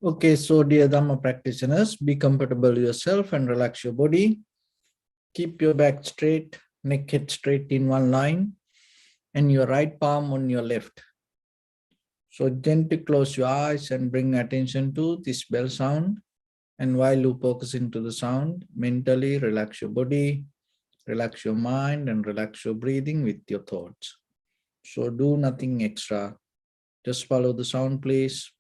Okay, so dear Dhamma practitioners, be comfortable yourself and relax your body. Keep your back straight, neck head straight in one line, and your right palm on your left. So gently close your eyes and bring attention to this bell sound. And while you focus into the sound, mentally relax your body, relax your mind, and relax your breathing with your thoughts. So do nothing extra. Just follow the sound, please.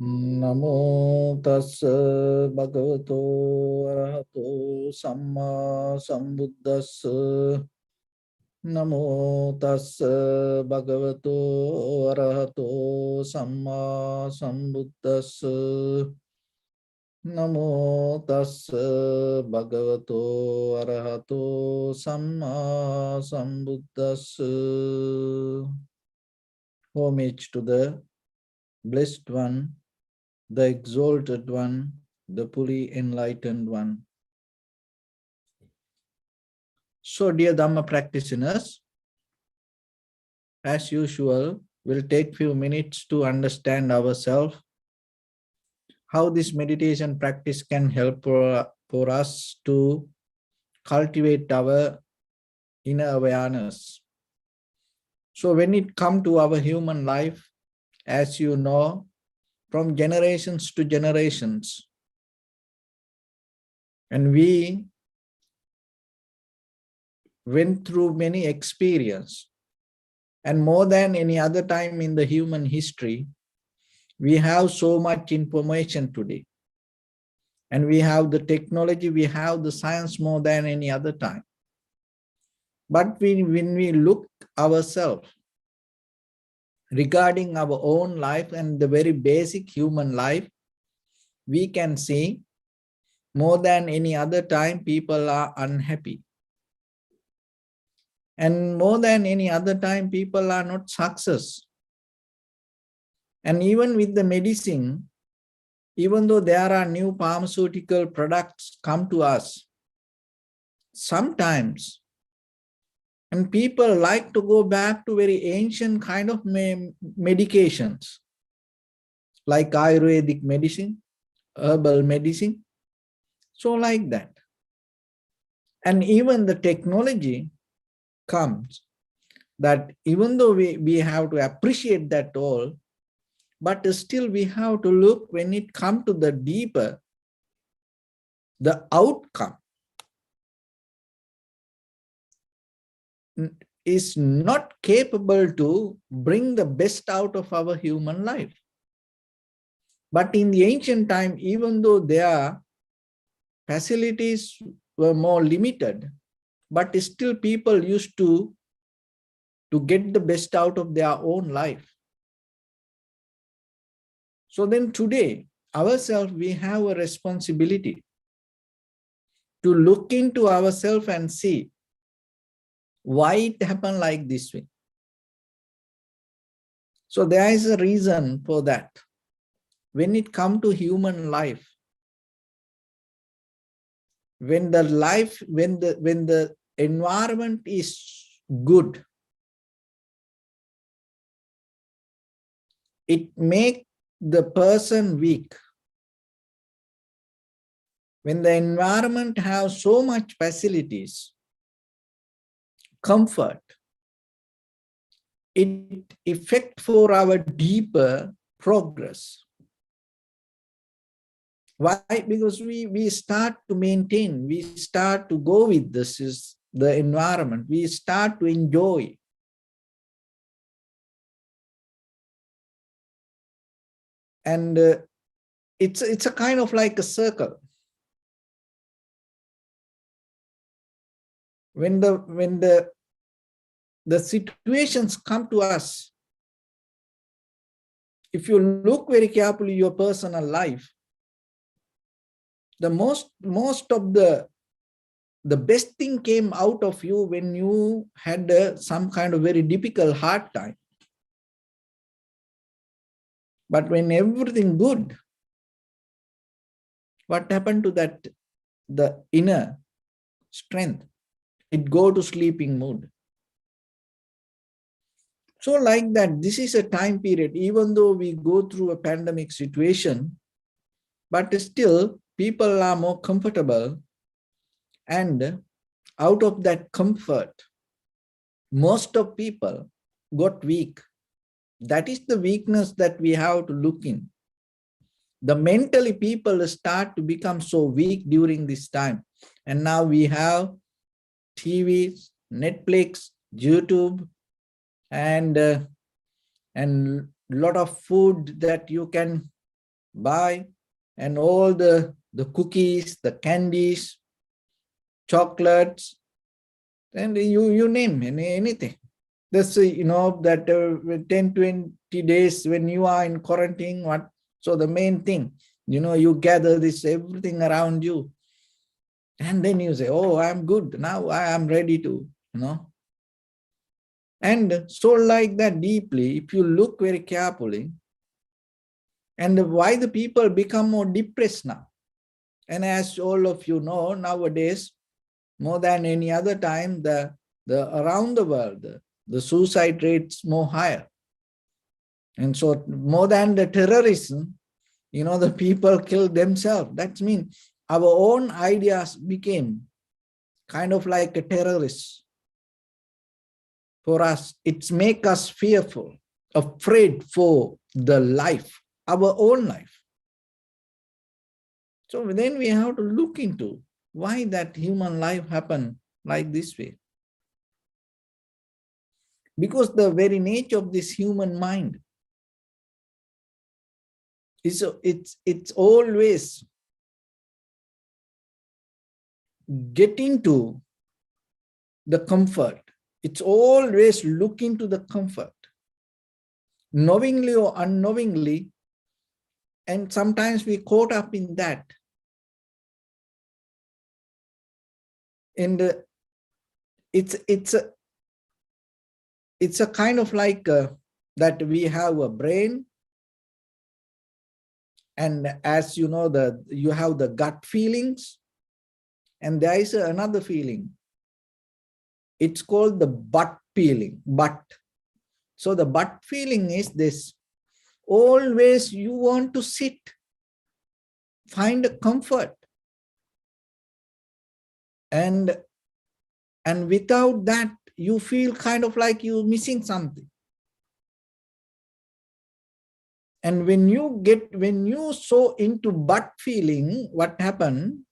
Namo tassa bhagavato arahato samma sambuddhassa. Namo tassa bhagavato arahato samma sambuddhassa. Namo tassa bhagavato arahato samma sambuddhassa. Homage to the Blessed One, the Exalted One, the fully enlightened one. So, dear Dhamma practitioners, as usual, we'll take few minutes to understand ourselves, how this meditation practice can help for us to cultivate our inner awareness. So when it comes to our human life, as you know, from generations to generations, and we went through many experiences, and more than any other time in the human history, we have so much information today. And we have the technology, we have the science more than any other time. But when we look ourselves regarding our own life and the very basic human life, we can see more than any other time people are unhappy. And more than any other time people are not success. And even with the medicine, even though there are new pharmaceutical products come to us, sometimes, and people like to go back to very ancient kind of medications, like Ayurvedic medicine, herbal medicine, so like that. And even the technology comes that even though we have to appreciate that all, but still we have to look when it comes to the deeper, the outcome is not capable to bring the best out of our human life. But in the ancient time, even though their facilities were more limited, but still people used to get the best out of their own life. So then today, ourselves, we have a responsibility to look into ourselves and see why it happened like this way. So there is a reason for that. When it comes to human life, when the environment is good, it makes the person weak. When the environment has so much facilities, comfort, it affects for our deeper progress. Why? Because we start to maintain, we start to go with this is the environment, we start to enjoy. And it's a kind of like a circle. When the situations come to us, if you look very carefully your personal life, the most of the best thing came out of you when you had some kind of very difficult hard time. But when everything good, what happened to that, the inner strength? It go to sleeping mood. So like that, this is a time period, even though we go through a pandemic situation, but still people are more comfortable, and out of that comfort, most of people got weak. That is the weakness that we have to look in. The mentally people start to become so weak during this time. And now we have TV, Netflix, YouTube, and lot of food that you can buy, and all the cookies, the candies, chocolates, and you name anything. That's that 10-20 days when you are in quarantine, what? So the main thing, you gather this everything around you, and then you say, oh, I'm good now, I am ready to, and so like that deeply, if you look very carefully, and why the people become more depressed now. And as all of you know, nowadays, more than any other time, the around the world, the suicide rates more higher. And so more than the terrorism, the people kill themselves. That means our own ideas became kind of like a terrorist. For us, it's make us fearful, afraid for the life, our own life. So then we have to look into why that human life happened like this way. Because the very nature of this human mind is it's always getting to the comfort. It's always looking to the comfort, knowingly or unknowingly, and sometimes we caught up in that. And it's a kind of like that we have a brain, and as you know, you have the gut feelings, and there is another feeling. It's called the butt feeling. Butt. So the butt feeling is this: always you want to sit, find a comfort, and without that you feel kind of like you're missing something. And when you so into butt feeling, what happened?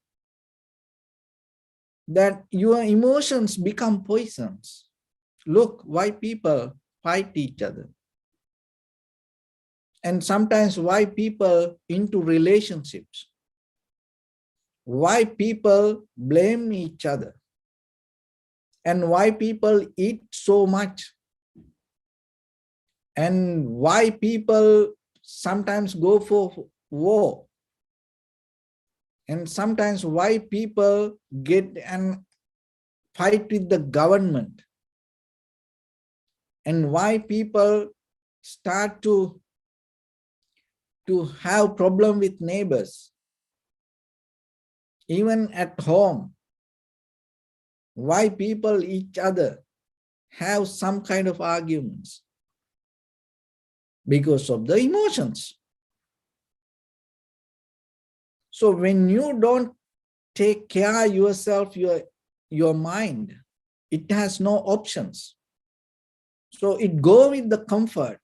That your emotions become poisons. Look why people fight each other. And sometimes why people into relationships. Why people blame each other. And why people eat so much. And why people sometimes go for war. And sometimes why people get and fight with the government. And why people start to have problem with neighbors. Even at home, why people each other have some kind of arguments? Because of the emotions. So when you don't take care yourself, your mind, it has no options. So it go with the comfort.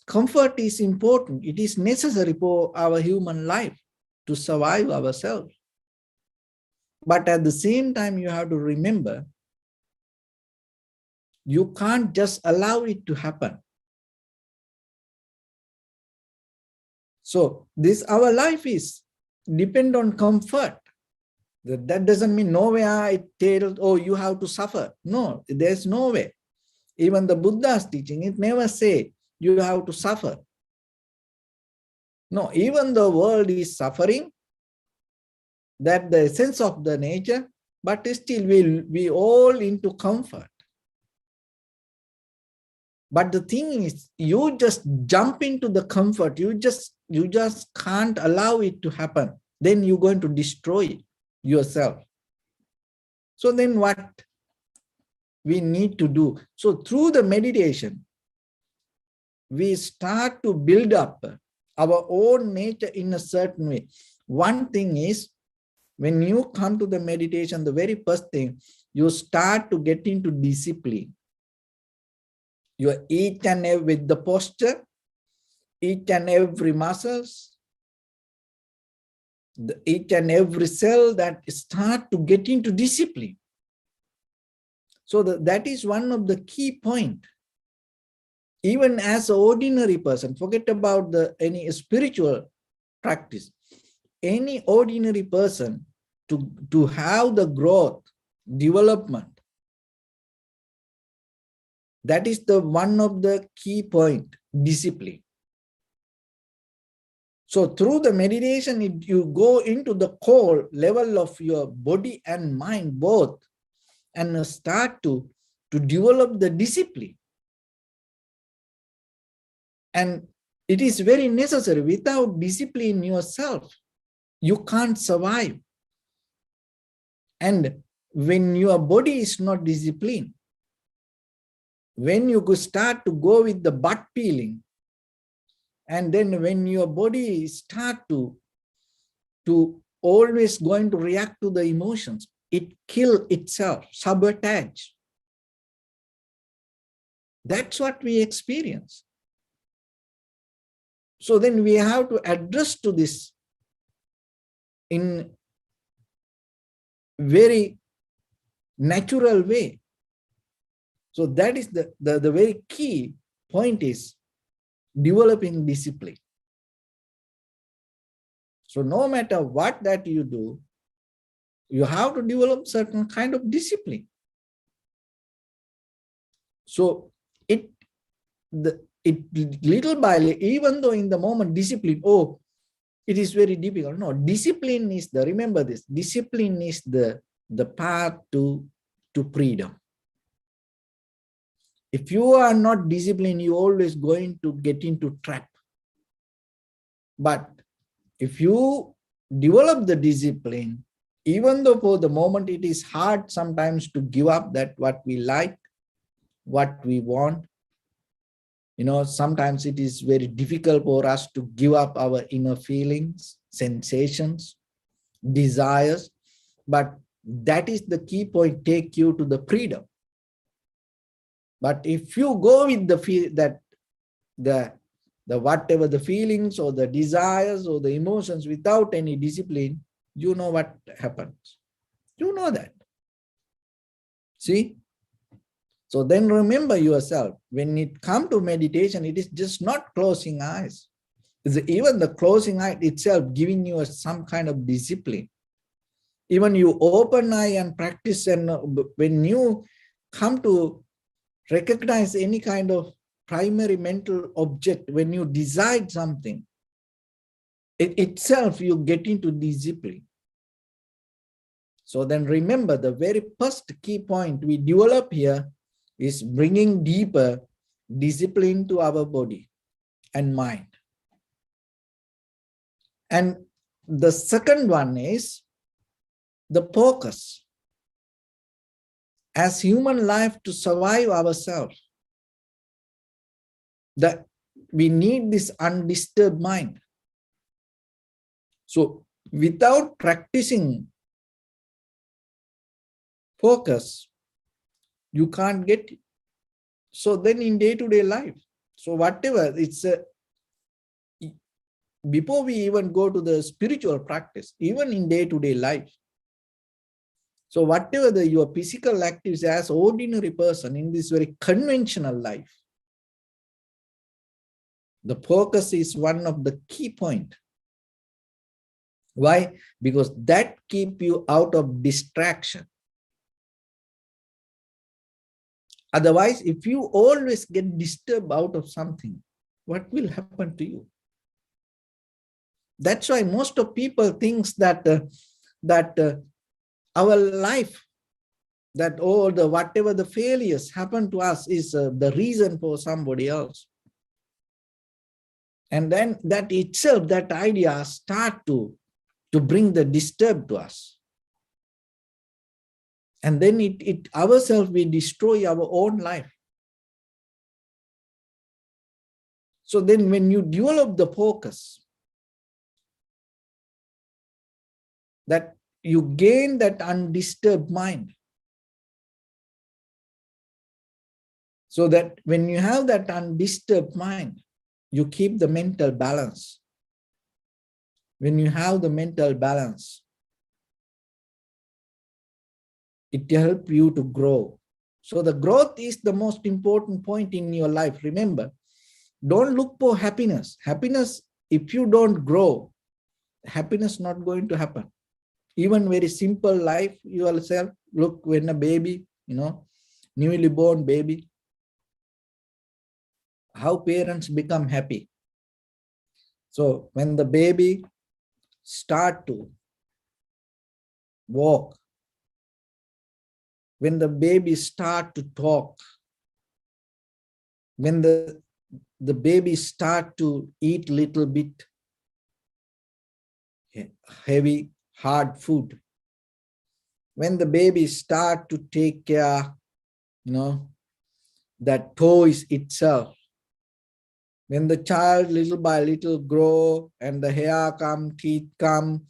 Comfort is important. It is necessary for our human life to survive ourselves. But at the same time, you have to remember, you can't just allow it to happen. So this our life is depend on comfort. That doesn't mean nowhere it tells, oh, you have to suffer. No, there's no way. Even the Buddha's teaching, it never say you have to suffer. No, even the world is suffering, that the essence of the nature, but still we all into comfort. But the thing is, you just jump into the comfort. You just can't allow it to happen. Then you're going to destroy yourself. So then what we need to do? So through the meditation, we start to build up our own nature in a certain way. One thing is, when you come to the meditation, the very first thing, you start to get into discipline. You are each and every, with the posture, each and every muscles, each and every cell that start to get into discipline. So that is one of the key points. Even as an ordinary person, forget about any spiritual practice. Any ordinary person, to have the growth, development, that is the one of the key point, discipline. So through the meditation, you go into the core level of your body and mind both, and start to develop the discipline. And it is very necessary. Without discipline yourself, you can't survive. And when your body is not disciplined, when you start to go with the butt peeling, and then when your body start to always going to react to the emotions, it kill itself, sabotage. That's what we experience. So then we have to address to this in very natural way. So that is the very key point, is developing discipline. So no matter what that you do, you have to develop certain kind of discipline. So it little by little, even though in the moment discipline, oh, it is very difficult. No, discipline is remember this, discipline is the path to freedom. If you are not disciplined, you're always going to get into trap. But if you develop the discipline, even though for the moment it is hard sometimes to give up that what we like, what we want, sometimes it is very difficult for us to give up our inner feelings, sensations, desires, but that is the key point, take you to the freedom. But if you go with the feel that the whatever the feelings or the desires or the emotions without any discipline, you know what happens. You know that. See? So then remember yourself, when it comes to meditation, it is just not closing eyes. It's even the closing eye itself giving you some kind of discipline. Even you open eye and practice, and when you come to recognize any kind of primary mental object, when you decide something, itself you get into discipline. So then remember, the very first key point we develop here is bringing deeper discipline to our body and mind. And the second one is the focus. As human life, to survive ourselves, that we need this undisturbed mind. So without practicing focus, you can't get it. So then in day-to-day life, so whatever it's before we even go to the spiritual practice, even in day-to-day life, so whatever your physical activities as ordinary person in this very conventional life, The focus is one of the key points. Why? Because that keeps you out of distraction. Otherwise, if you always get disturbed out of something, what will happen to you? That's why most of people think that our life, that all the whatever the failures happen to us is the reason for somebody else. And then that itself, that idea start to bring the disturb to us. And then it ourselves, we destroy our own life. So then when you develop the focus, that you gain that undisturbed mind. So that when you have that undisturbed mind, you keep the mental balance. When you have the mental balance, it helps you to grow. So the growth is the most important point in your life. Remember, don't look for happiness. Happiness, if you don't grow, happiness not going to happen. Even very simple life yourself, look when a baby, newly born baby, how parents become happy. So when the baby start to walk, when the baby start to talk, when the baby start to eat little bit heavy, hard food, when the baby start to take care, that toys itself, when the child little by little grow and the hair come, teeth come,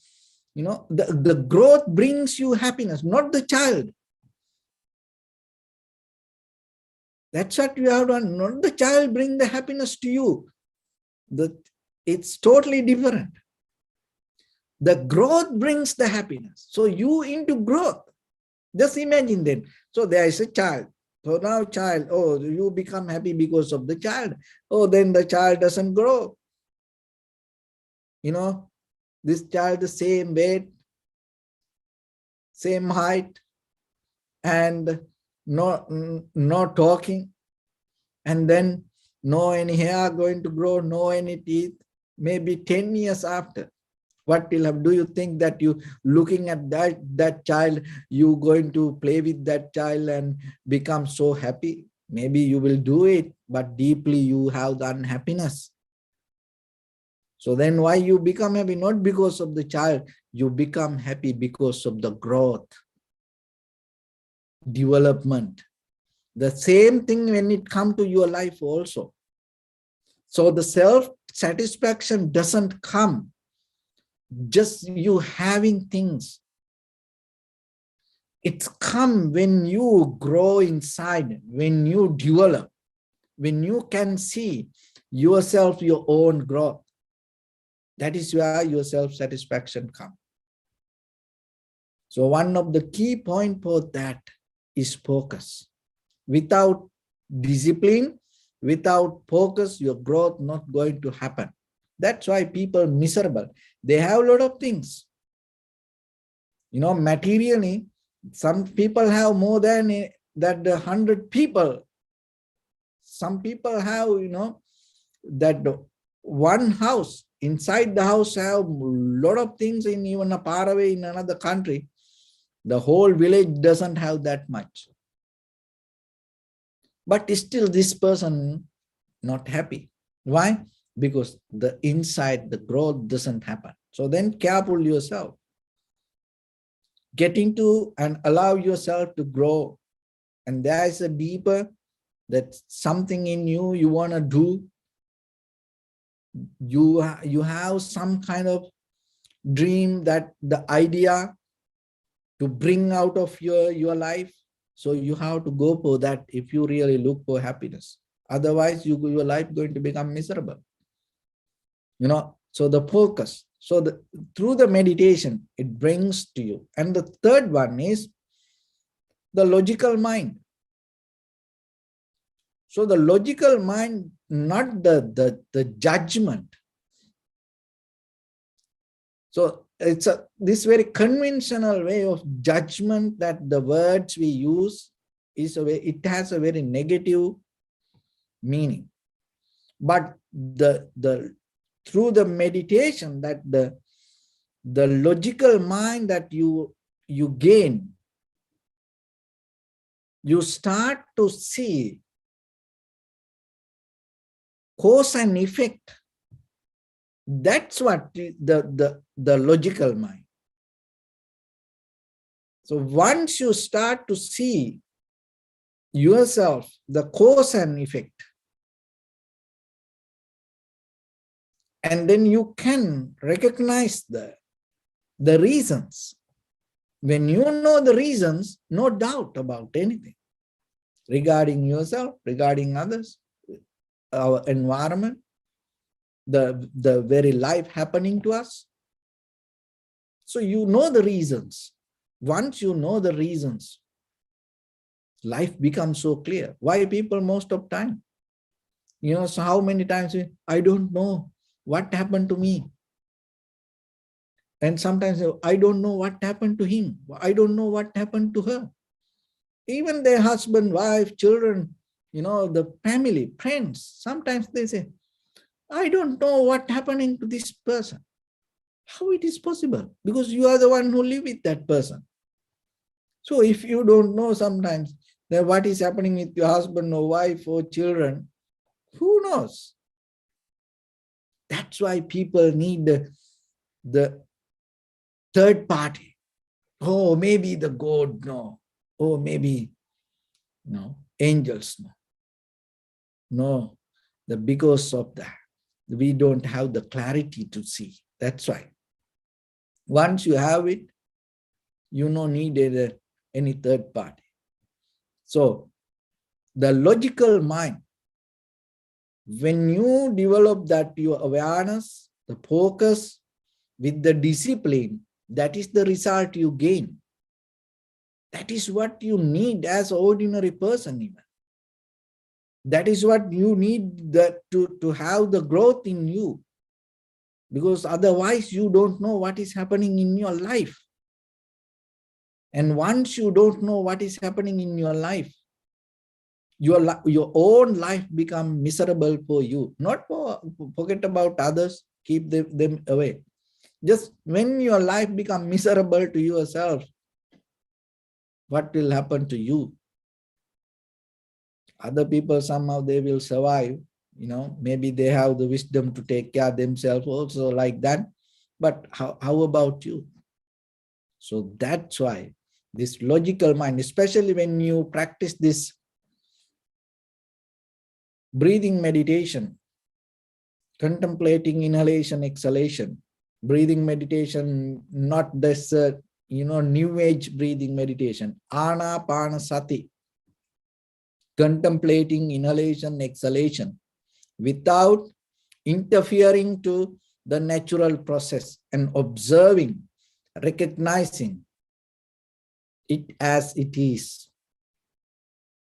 the growth brings you happiness, not the child. That's what you have done. Not the child bring the happiness to you. It's totally different. The growth brings the happiness. So you into growth. Just imagine then. So there is a child. So now child, oh, you become happy because of the child. Oh, then the child doesn't grow. This child the same weight, same height, and no talking, and then no any hair going to grow, no any teeth, maybe 10 years after. What will have? Do you think that you looking at that child, you going to play with that child and become so happy? Maybe you will do it, but deeply you have the unhappiness. So then why you become happy? Not because of the child, you become happy because of the growth, development. The same thing when it comes to your life also. So the self-satisfaction doesn't come just you having things. It's come when you grow inside, when you develop, when you can see yourself, your own growth. That is where your self-satisfaction comes. So one of the key points for that is focus. Without discipline, without focus, your growth not going to happen. That's why people are miserable. They have a lot of things. Materially, some people have more than that 100 people. Some people have, that one house. Inside the house have a lot of things in even a far away in another country. The whole village doesn't have that much. But still this person not happy. Why? Because the inside, the growth doesn't happen. So then careful yourself. Get into and allow yourself to grow. And there is a deeper, that something in you, you want to do. You have some kind of dream, that the idea to bring out of your life. So you have to go for that if you really look for happiness. Otherwise, your life going to become miserable. So the focus. So through the meditation, it brings to you. And the third one is the logical mind. So the logical mind not the judgment. So it's this very conventional way of judgment that the words we use is it has a very negative meaning. But through the meditation, that the logical mind that you gain, you start to see cause and effect. That's what the logical mind. So once you start to see yourself, the cause and effect, and then you can recognize the reasons. When you know the reasons, no doubt about anything regarding yourself, regarding others, our environment, the very life happening to us. So you know the reasons. Once you know the reasons, life becomes so clear. Why people most of time? So how many times I don't know what happened to me. And sometimes I don't know what happened to him. I don't know what happened to her. Even their husband, wife, children, the family, friends, sometimes they say, I don't know what happening to this person. How it is possible? Because you are the one who live with that person. So if you don't know sometimes that what is happening with your husband or wife or children, who knows? That's why people need the third party. Oh, maybe the God, no. Oh, maybe, no, angels, no. No, because of that, we don't have the clarity to see. That's why. Once you have it, you don't need any third party. So the logical mind, when you develop that your awareness, the focus with the discipline, that is the result you gain. That is what you need as an ordinary person even. That is what you need to have the growth in you. Because otherwise you don't know what is happening in your life. And once you don't know what is happening in your life, your own life become miserable for you. Not forget about others, keep them away. Just when your life become miserable to yourself, what will happen to you? Other people, somehow they will survive, maybe they have the wisdom to take care of themselves also like that. But how about you? So that's why this logical mind, especially when you practice this breathing meditation, contemplating inhalation, exhalation, breathing meditation, not this, new age breathing meditation, anapanasati, contemplating inhalation, exhalation, without interfering to the natural process and observing, recognizing it as it is.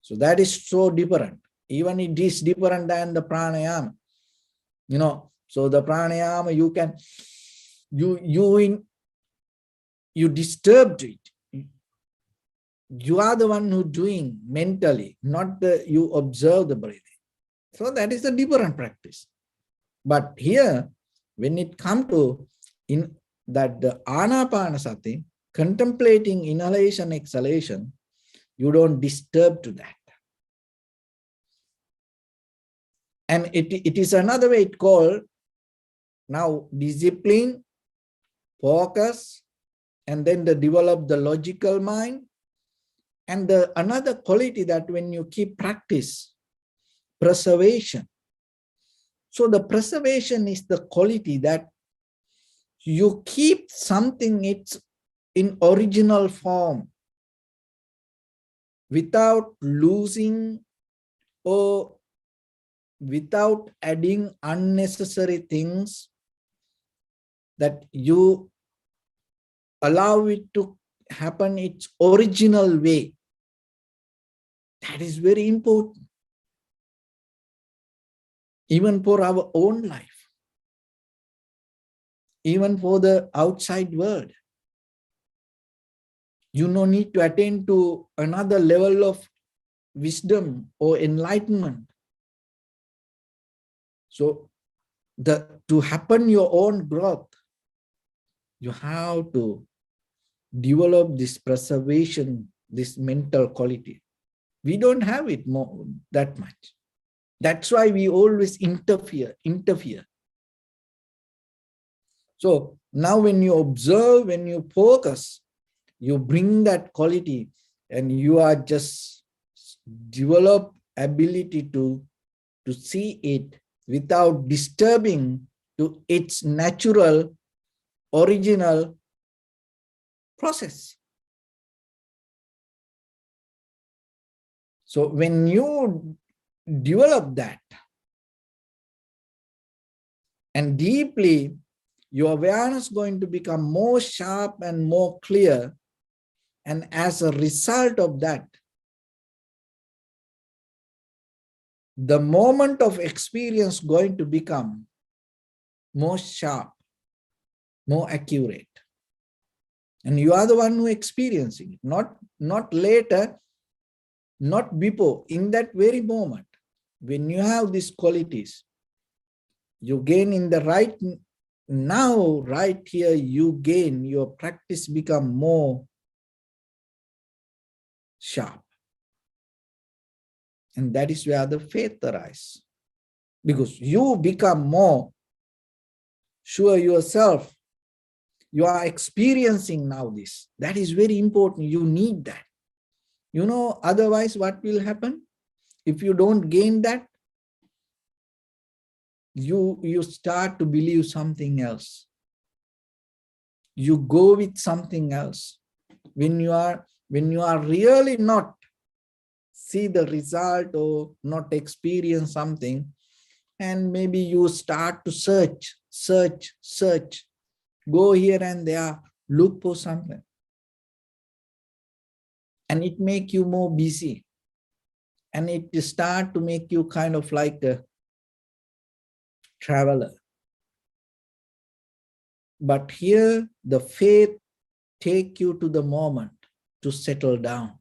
So that is so different. Even it is different than the pranayama. So the pranayama, you disturbed it. You are the one who doing mentally, not you observe the breathing. So that is a different practice. But here, when it comes to the anapanasati, contemplating inhalation, exhalation, you don't disturb to that. And it is another way it called now discipline, focus, and then develop the logical mind. And another quality that when you keep practice, preservation. So the preservation is the quality that you keep something it's in original form without losing or without adding unnecessary things, that you allow it to happen its original way. That is very important. even for our own life, even for the outside world. You no need to attain to another level of wisdom or enlightenment. So to happen your own growth, you have to develop this preservation, this mental quality. We don't have it that much. That's why we always interfere. So now when you observe, when you focus, you bring that quality and you are just develop ability to see it without disturbing to its natural, original process. So when you develop that and deeply, your awareness is going to become more sharp and more clear. And as a result of that, the moment of experience going to become more sharp, more accurate. And you are the one who is experiencing it, not later, not before, in that very moment. When you have these qualities, you gain in the right now, right here, you gain, your practice become more sharp. And that is where the faith arises. Because you become more sure yourself. You are experiencing now this. That is very important. You need that. You know, otherwise what will happen? If you don't gain that, you start to believe something else. You go with something else. When you are really not see the result or not experience something, and maybe you start to search, go here and there, look for something. And it make you more busy. And it start to make you kind of like a traveler. But here, the faith take you to the moment to settle down.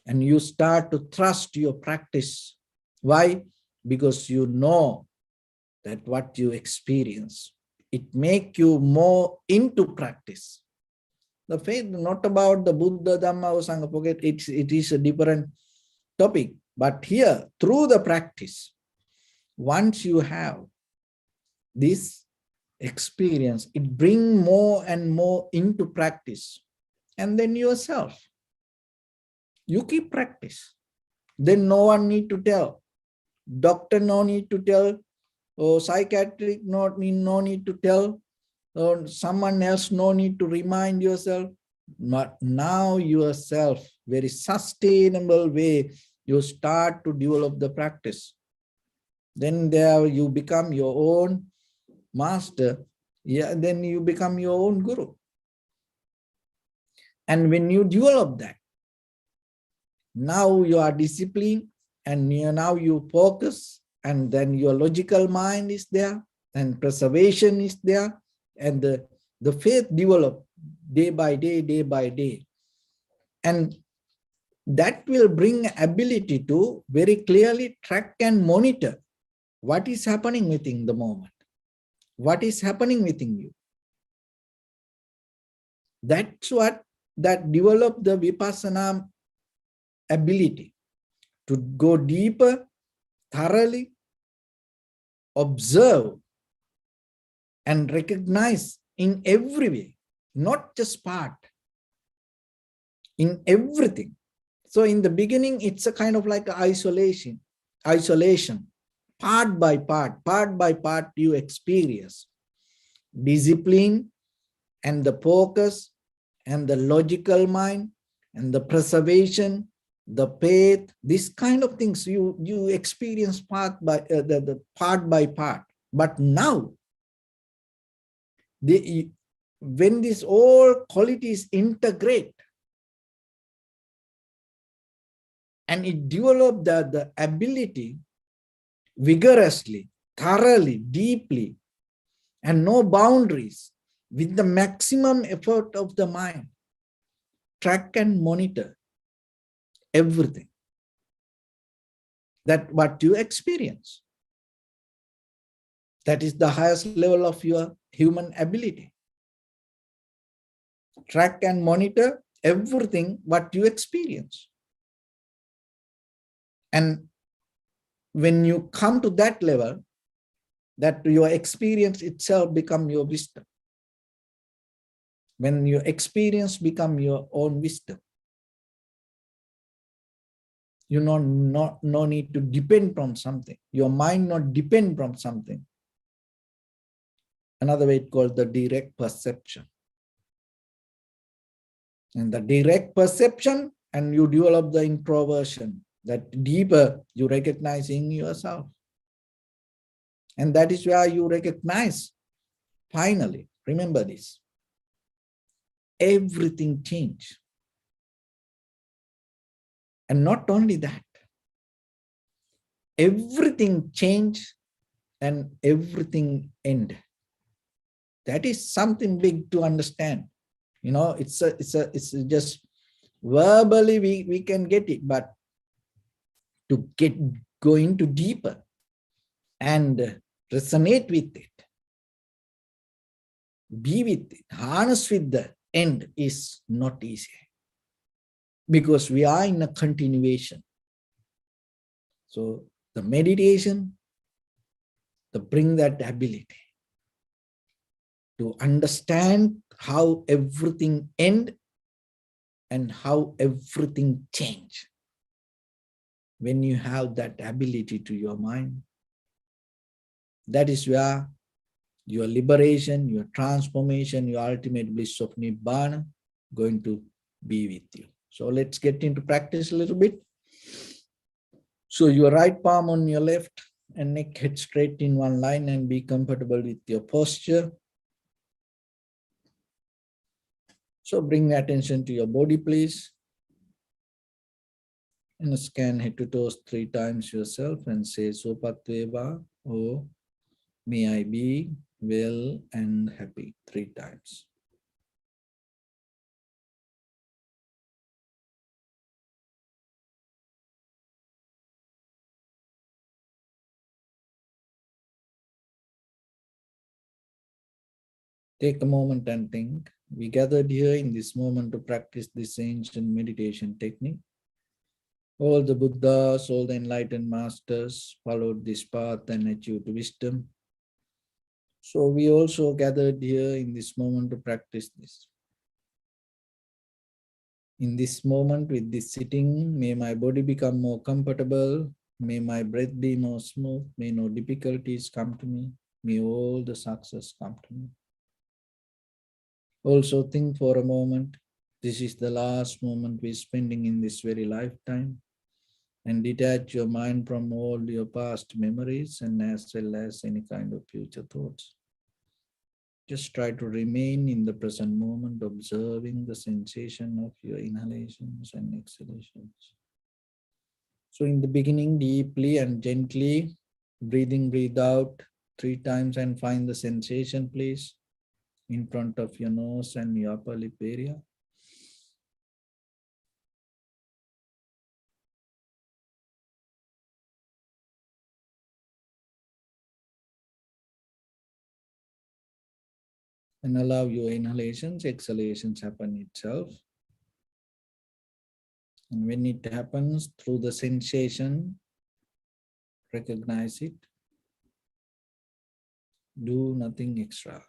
And you start to trust your practice. Why? Because you know that what you experience, it make you more into practice. The faith, not about the Buddha, Dhamma, or Sangha, forget it is a different topic. But here, through the practice, once you have this experience, it brings more and more into practice. And then yourself, you keep practice. Then no one need to tell. Doctor no need to tell, or psychiatric no need to tell, or someone else no need to remind yourself. But now yourself, very sustainable way, you start to develop the practice. Then there you become your own master. Yeah, then you become your own guru. And when you develop that, now you are disciplined and now you focus, and then your logical mind is there and preservation is there, and the faith develop day by day. And that will bring ability to very clearly track and monitor what is happening within the moment, what is happening within you. That's what that develop the vipassana ability to go deeper, thoroughly observe and recognize in every way, not just part, in everything. So in the beginning, it's a kind of like isolation, part by part you experience discipline and the focus and the logical mind and the preservation, the faith, this kind of things you experience part by part. But now, when these all qualities integrate and it develop the ability vigorously, thoroughly, deeply, and no boundaries, with the maximum effort of the mind. Track and monitor everything that what you experience. That is the highest level of your human ability. Track and monitor everything what you experience. And when you come to that level, that your experience itself become your wisdom. When your experience become your own wisdom, you no need to depend from something. Your mind not depend from something. Another way it called the direct perception. And the direct perception, and you develop the introversion, that deeper you recognize in yourself. And that is where you recognize, finally, remember this, everything changed. And not only that, everything changed and everything end. That is something big to understand. You know, it's just verbally we can get it, but to go into deeper and resonate with it, be with it, harness with the end is not easy, because we are in a continuation. So the meditation, to bring that ability to understand how everything end and how everything change. When you have that ability to your mind, that is where your liberation, your transformation, your ultimate bliss of Nibbana going to be with you. So let's get into practice a little bit. So your right palm on your left and neck head straight in one line, and be comfortable with your posture. So bring attention to your body, please. And scan head to toes 3 times yourself and say Sopatveva, or may I be well and happy 3 times. Take a moment and think. We gathered here in this moment to practice this ancient meditation technique. All the Buddhas, all the enlightened masters followed this path and achieved wisdom. So we also gathered here in this moment to practice this. In this moment, with this sitting, may my body become more comfortable. May my breath be more smooth. May no difficulties come to me. May all the success come to me. Also think for a moment, this is the last moment we're spending in this very lifetime, and detach your mind from all your past memories and as well as any kind of future thoughts. Just try to remain in the present moment, observing the sensation of your inhalations and exhalations. So in the beginning, deeply and gently, breathe out 3 times and find the sensation, please, in front of your nose and your upper lip area. And allow your inhalations, exhalations happen itself. And when it happens through the sensation, recognize it. Do nothing extra.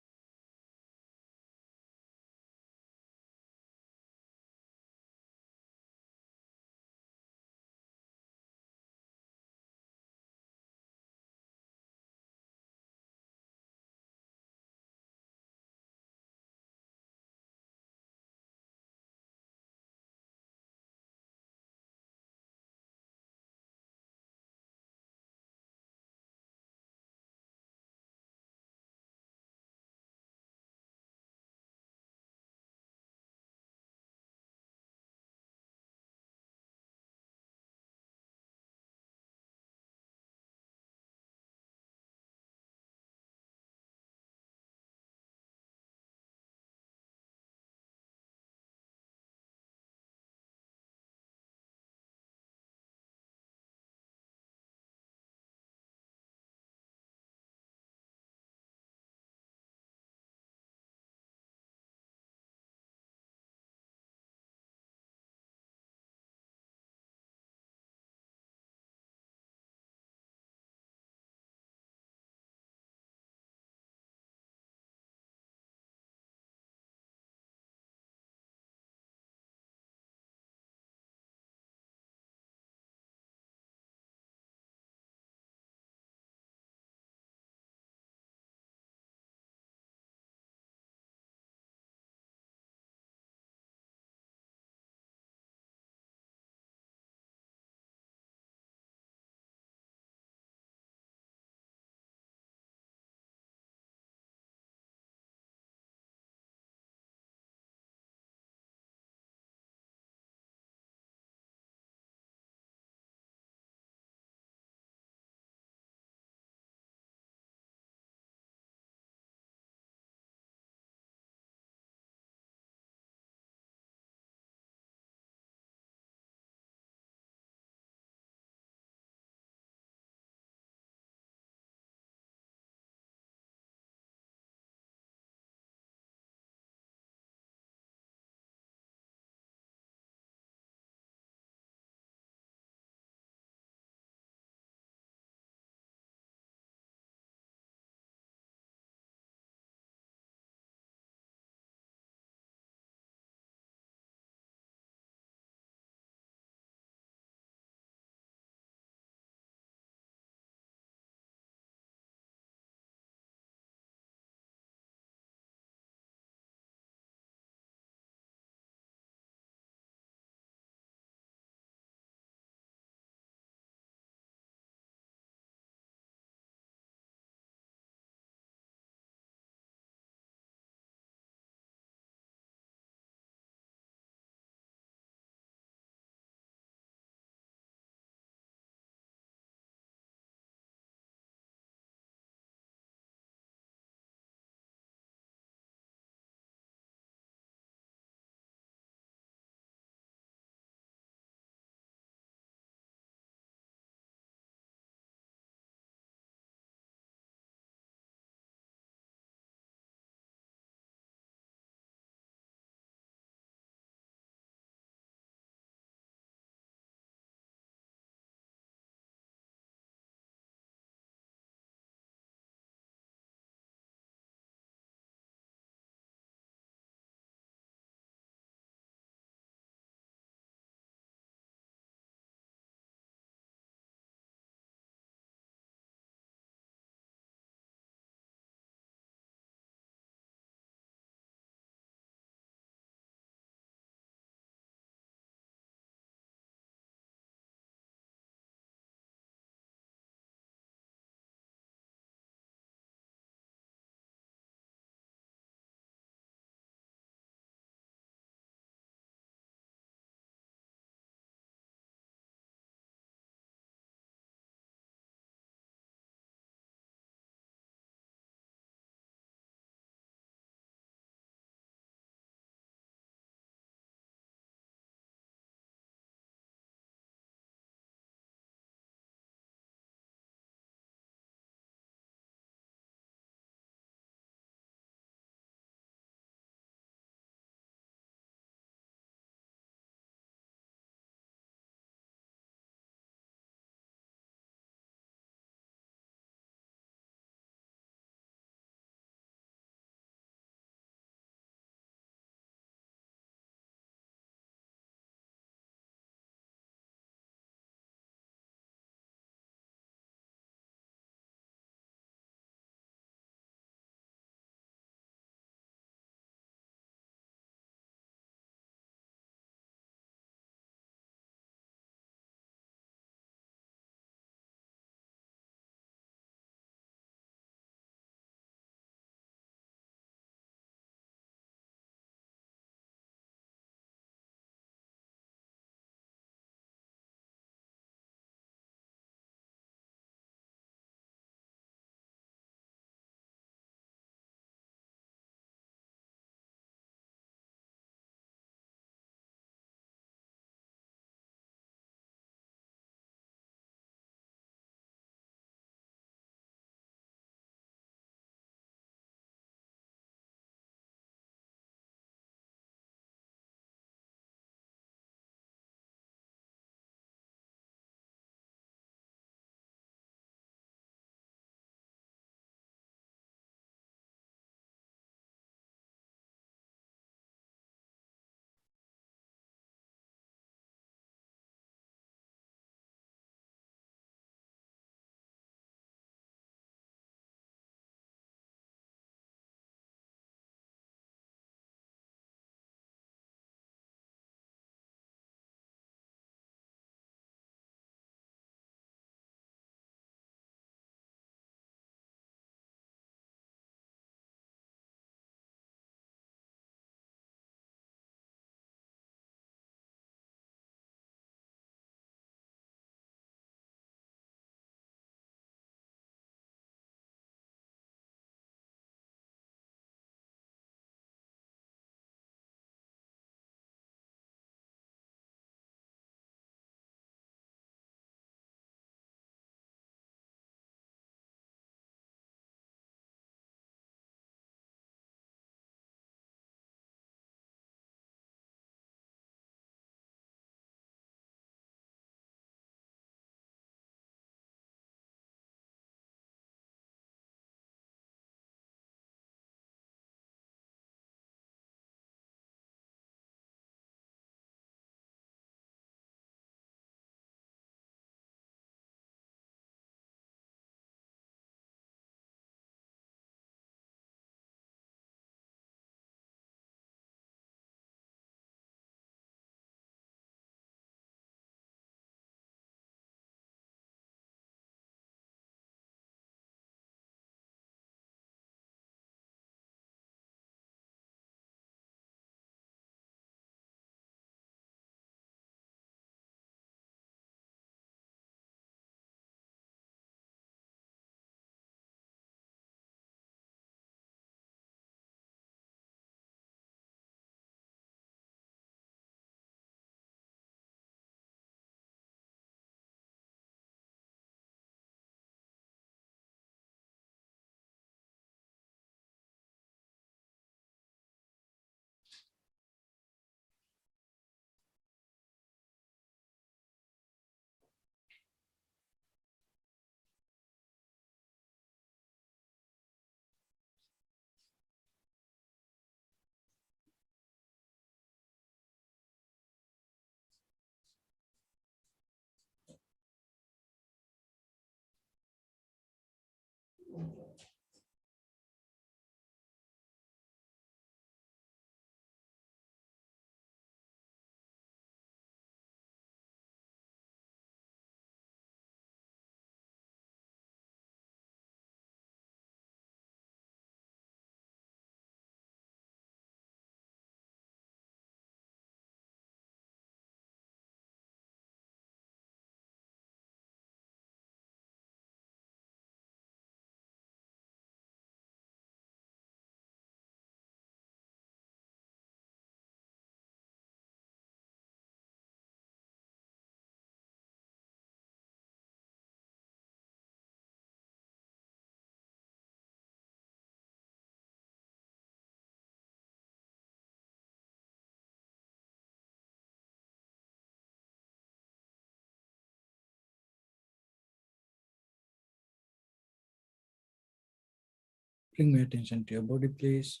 Bring your attention to your body, please.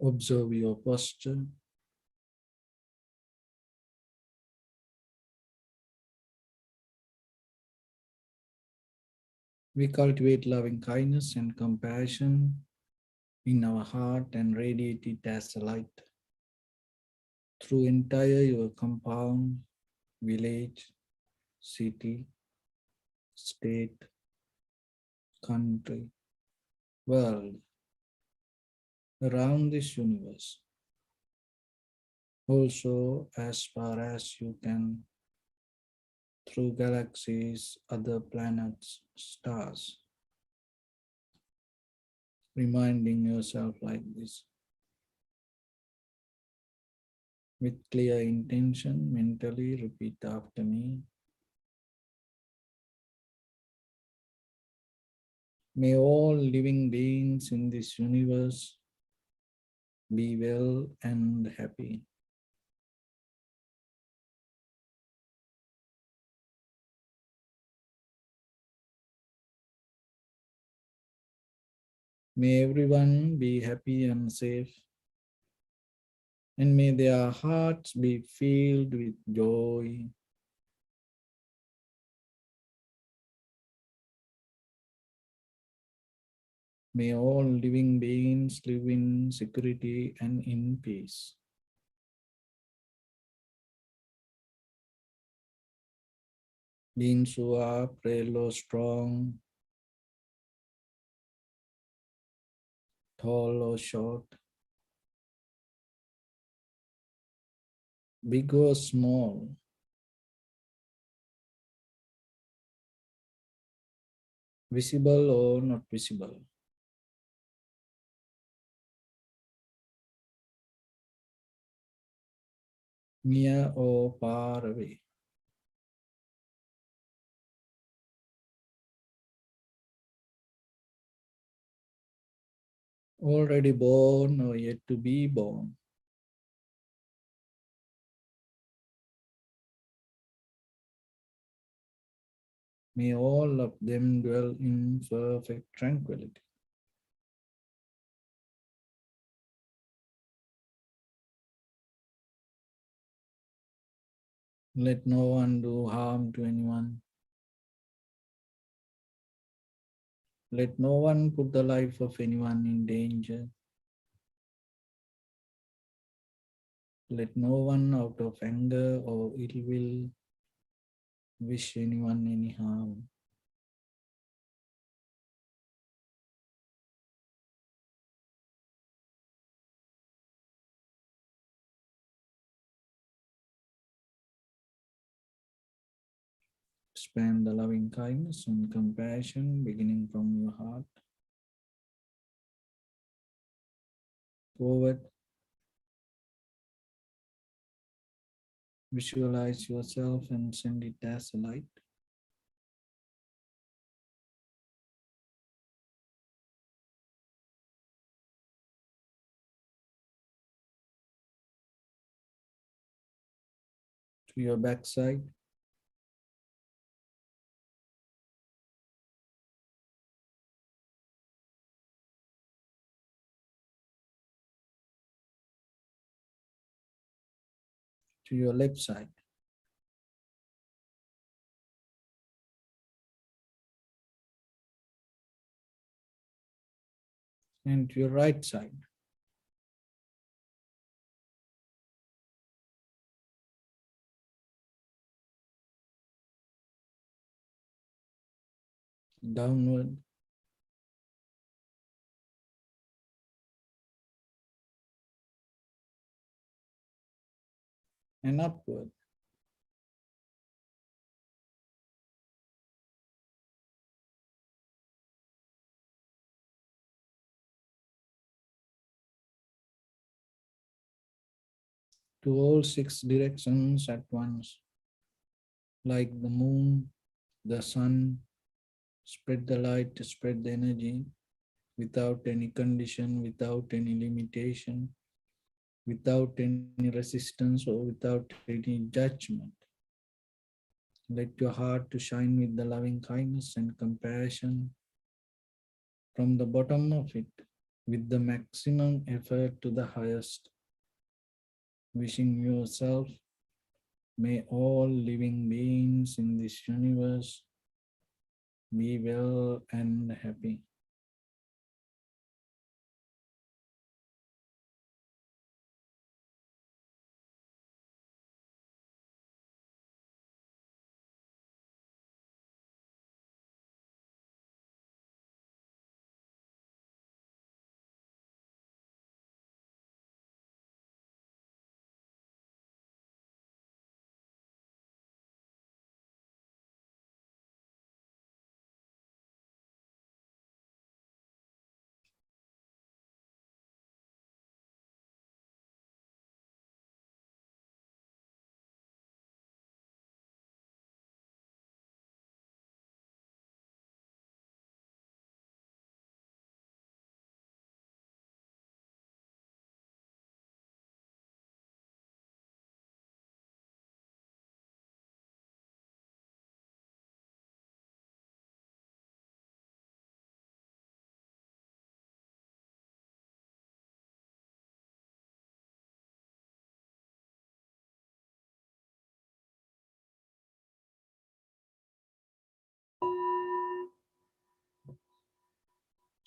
Observe your posture. We cultivate loving kindness and compassion in our heart and radiate it as a light through entire your compound, village, city, state, country, world, around this universe. Also, as far as you can, through galaxies, other planets, stars, reminding yourself like this. With clear intention, mentally repeat after me. May all living beings in this universe be well and happy. May everyone be happy and safe, and may their hearts be filled with joy. May all living beings live in security and in peace. Beings who are frail or strong, tall or short, big or small, visible or not visible, near or far away. Already born or yet to be born. May all of them dwell in perfect tranquility. Let no one do harm to anyone. Let no one put the life of anyone in danger. Let no one out of anger or ill will wish anyone any harm. Expand the loving kindness and compassion beginning from your heart forward. Visualize yourself and send it as a light. To your backside, to your left side, and to your right side. Downward and upward. To all six directions at once, like the moon, the sun, spread the light, spread the energy without any condition, without any limitation, without any resistance or without any judgment. Let your heart to shine with the loving kindness and compassion from the bottom of it with the maximum effort to the highest. Wishing yourself, may all living beings in this universe be well and happy.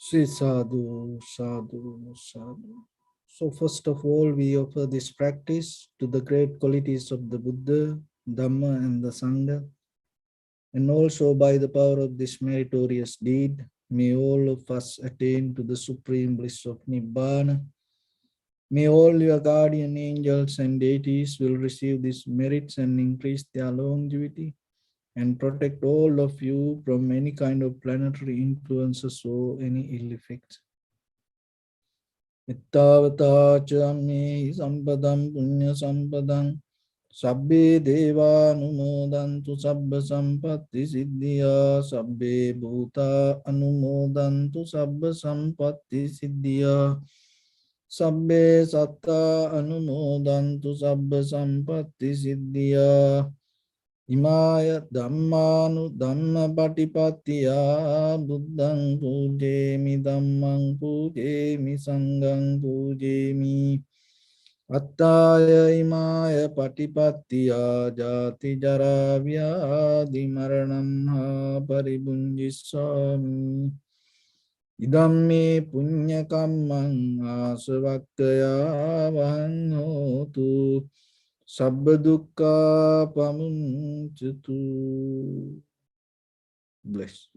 Sri Sadhu, Sadhu, Sadhu. So first of all, we offer this practice to the great qualities of the Buddha, Dhamma and the Sangha. And also by the power of this meritorious deed, may all of us attain to the supreme bliss of Nibbana. May all your guardian angels and deities will receive these merits and increase their longevity and protect all of you from any kind of planetary influences or any ill effects. Ittavata chami sampadam punya sampadam sabbe deva anumodantu sabba sampatti siddhya sabbe bhuta anumodantu sabba sampatti siddhya sabbe satta anumodantu sabba sampatti siddhya imaya dhammanu dhamma patipattiya buddhang pujemi dhammang pujemi sanghang pujemi attaya imaya patipattiya jati jara vyadhi maranam ha paribunjissami idamme punya kammang asavakkaya vahang hotu sabba dukkha pamuncatu. Bless.